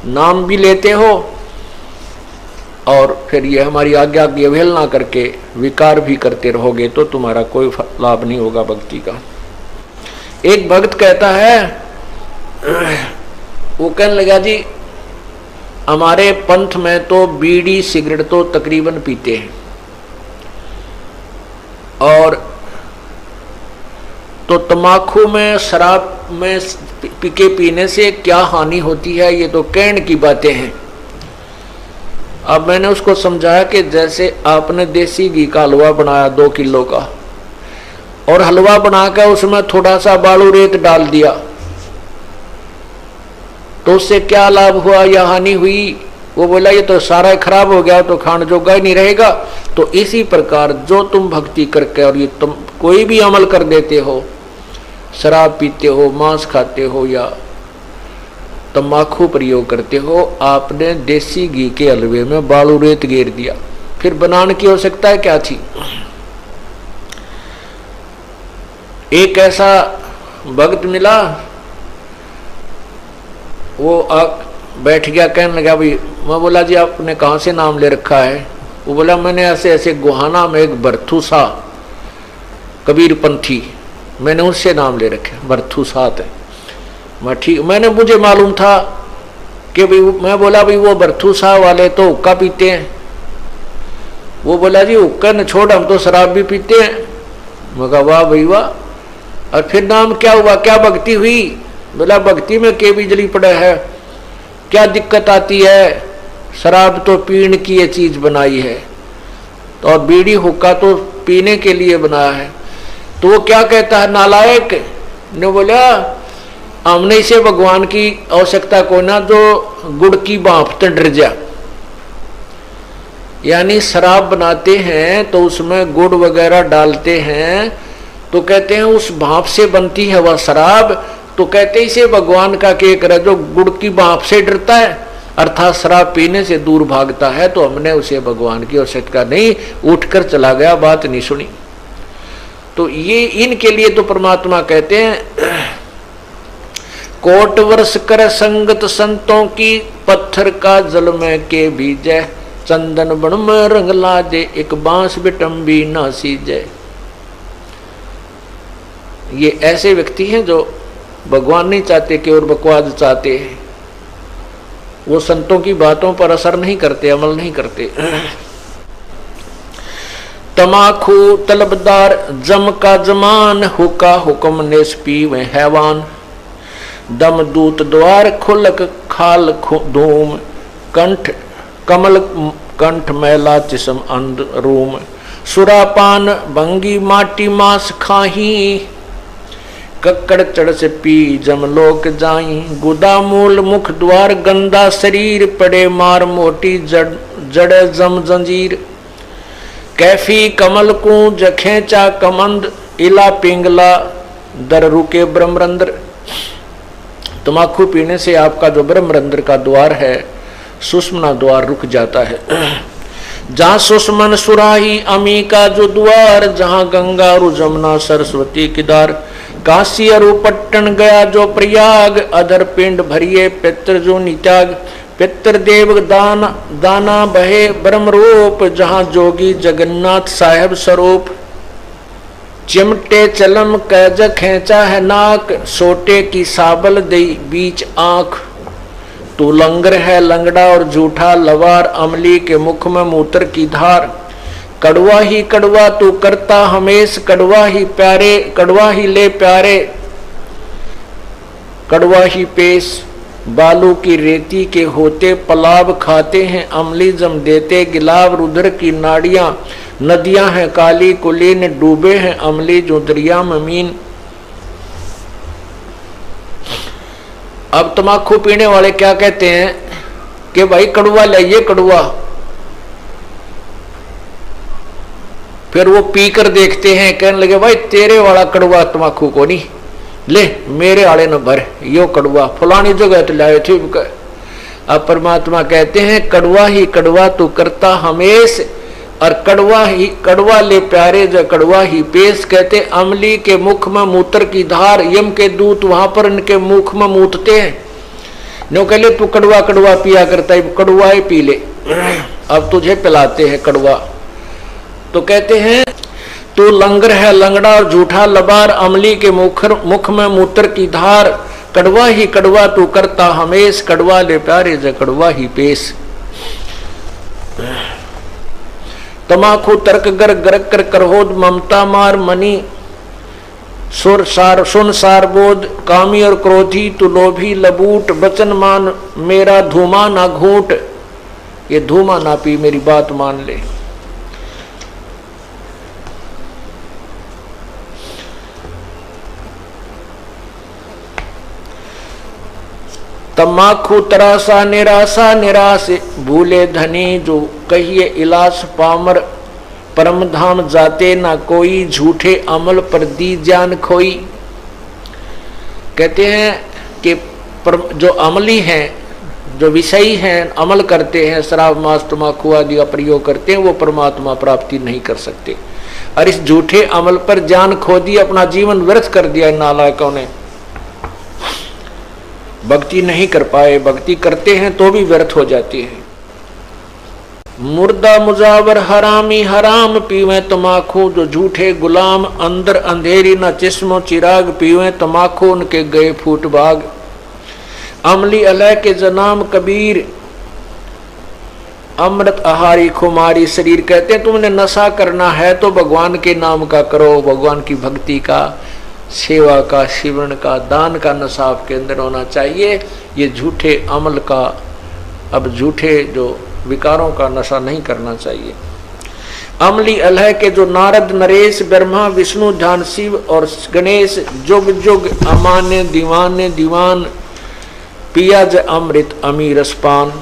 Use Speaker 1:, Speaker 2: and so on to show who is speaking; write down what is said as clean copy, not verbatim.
Speaker 1: नाम भी लेते हो और फिर ये हमारी आज्ञा की अवहेलना करके विकार भी करते रहोगे तो तुम्हारा कोई लाभ नहीं होगा भक्ति का। एक भक्त कहता है, वो कहने लगा जी हमारे पंथ में तो बीड़ी सिगरेट तो तकरीबन पीते हैं और तो तम्बाकू में शराब में पीने से क्या हानि होती है, ये तो कहने की बातें हैं। अब मैंने उसको समझाया कि जैसे आपने देसी घी का हलवा बनाया 2 किलो का और हलवा बनाकर उसमें थोड़ा सा बालू रेत डाल दिया तो उससे क्या लाभ हुआ या हानि हुई? वो बोला ये तो सारा खराब हो गया, तो खाने जोगा ही नहीं रहेगा। तो इसी प्रकार जो तुम भक्ति करके और ये तुम कोई भी अमल कर देते हो, शराब पीते हो, मांस खाते हो या तम्बाकू प्रयोग करते हो, आपने देसी घी के हलवे में बालू रेत गेर दिया, फिर बनाने की आवश्यकता है क्या थी? एक ऐसा भक्त मिला, वो बैठ गया, कहने लगा भाई, मैं बोला जी आपने कहाँ से नाम ले रखा है? वो बोला मैंने ऐसे ऐसे गोहाना में एक भरथू सा कबीर पंथी, मैंने उससे नाम ले रखे, भरथू सात है। मैं ठीक, मैंने मुझे मालूम था कि भाई, मैं बोला भाई वो भरथू सा वाले तो हुक्का पीते हैं। वो बोला जी हुक्का न छोड़, हम तो शराब भी पीते हैं। मैं कहा वाह भाई वाह, और फिर नाम क्या हुआ, क्या भक्ति हुई? बोला भक्ति में के बिजली पड़ा है, क्या दिक्कत आती है? शराब तो पीने की ये चीज बनाई है तो और बीड़ी हुक्का तो पीने के लिए बनाया है। तो वो क्या कहता है नालायक ने, बोला हमने इसे भगवान की आवश्यकता को ना जो गुड़ की भाप तो डर जा, यानी शराब बनाते हैं तो उसमें गुड़ वगैरह डालते हैं तो कहते हैं उस भाप से बनती है वह शराब, तो कहते हैं इसे भगवान का के करे जो गुड़ की भाप से डरता है अर्थात शराब पीने से दूर भागता है, तो हमने उसे भगवान की आवश्यकता नहीं, उठकर चला गया, बात नहीं सुनी। तो ये इनके लिए तो परमात्मा कहते हैं कोट वर्ष कर संगत संतों की, पत्थर का जल में के बीजे, चंदन बन में रंग लाजे, एक बांस बिटम्बी ना सीजे। ये ऐसे व्यक्ति हैं जो भगवान नहीं चाहते कि और बकवाद चाहते हैं, वो संतों की बातों पर असर नहीं करते, अमल नहीं करते। तमाखू तलबदार जम का जमान, हुक्का हुक्म नेस्पी व हैवान, दम दूत द्वार खुलक खाल धूम, कंठ कमल कंठ मैला चिसम अंध रूम, सुरापान भंगी माटी मास खाही, कक्कड़ चढ़ से पी जमलोक जाई, गुदा मूल मुख द्वार गंदा शरीर, पड़े मार मोटी जड़ जम जंजीर, कैफी कमल को जखेचा कमंद, इला पिंगला दर रुके ब्रह्मरंध्र। तम्बाकू पीने से आपका जो ब्रह्मरंध्र का द्वार है, सुषमना द्वार रुक जाता है। जहाँ सुषमन सुराही अमी का जो द्वार, जहाँ गंगा और जमुना सरस्वती किदार, काशी अरु पट्टन गया जो प्रयाग, अधर पिंड भरिए पित्र जो नित्याग, पित्र देव दाना बहे ब्रह्म रूप, जहाँ जोगी जगन्नाथ साहेब स्वरूप, चिमटे चलम कैज खेचा है नाक, सोटे की साबल दई बीच आंख, तू लंगर है लंगड़ा और झूठा लवार, अमली के मुख में मूत्र की धार, कड़वा ही कड़वा तू करता हमेश, कड़वा ही प्यारे कड़वा ही ले प्यारे, कड़वा ही पेश, बालू की रेती के होते पलाब खाते हैं, अमली जम देते गिलाब, रुद्र की नाड़ियां नदियां हैं काली कुलीन, डूबे हैं अमली जो दरिया में मीन। अब तम्बाकू पीने वाले क्या कहते हैं कि भाई कड़वा लाइए कड़वा, फिर वो पीकर देखते हैं, कहने लगे भाई तेरे वाला कड़वा तम्बाकू को नहीं ले, मेरे आले न भर, यो कड़वा फलानी जगह तो लाए थे। अब परमात्मा कहते हैं कड़वा ही कड़वा तू करता हमेश, और कड़वा ही कड़वा ले प्यारे जो कड़वा ही पेश, कहते अमली के मुख में मूत्र की धार, यम के दूत वहां पर इनके मुख में मूतते हैं, नो कह ले तू कड़वा कड़वा पिया करता है, कड़वा ही पी ले, अब तुझे पिलाते हैं कड़वा। तो कहते हैं तू लंगर है लंगड़ा और झूठा लबार, अमली के मुख में मूत्र की धार, कड़वा ही कड़वा तू करता हमेश, कड़वा ले प्यारे ज कड़वा ही पेश। तमाखू तर्क गर गरक कर करहोद, ममता मार मनी सुर सार सुन सार बोध, कामी और क्रोधी तू लोभी लबूट, बचन मान मेरा धूमा ना घूट, ये धूमा ना पी मेरी बात मान ले। तमाखू तरासा निराशा निराश, भूले धनी जो कहिए इलास, पामर परम धाम जाते ना कोई, झूठे अमल पर दी जान खोई। कहते हैं कि जो अमली हैं, जो विषयी हैं, अमल करते हैं, शराब मांस तमाकू आदि का प्रयोग करते हैं, वो परमात्मा प्राप्ति नहीं कर सकते। और इस झूठे अमल पर जान खो दी, अपना जीवन व्यर्थ कर दिया इन नालायकों ने, भक्ति नहीं कर पाए। भक्ति करते हैं तो भी व्यर्थ हो जाती है। मुर्दा मुजावर हरामी हराम पीवे तमाखू, जो झूठे गुलाम अंदर अंधेरी न चिस्मो चिराग, पीवे तमाखू उनके गए फूट भाग। अमली अलह के जनाम कबीर, अमृत आहारी खुमारी शरीर। कहते हैं तुमने नशा करना है तो भगवान के नाम का करो, भगवान की भक्ति का, सेवा का, शिवरण का, दान का नशा आपके अंदर होना चाहिए। ये झूठे अमल का, अब झूठे जो विकारों का नशा नहीं करना चाहिए। अमली अलह के जो नारद नरेश, ब्रह्मा विष्णु ध्यान शिव और गणेश, जुग जुग अमान्य दीवाने दीवान, पिया ज अमृत अमीर रसपान।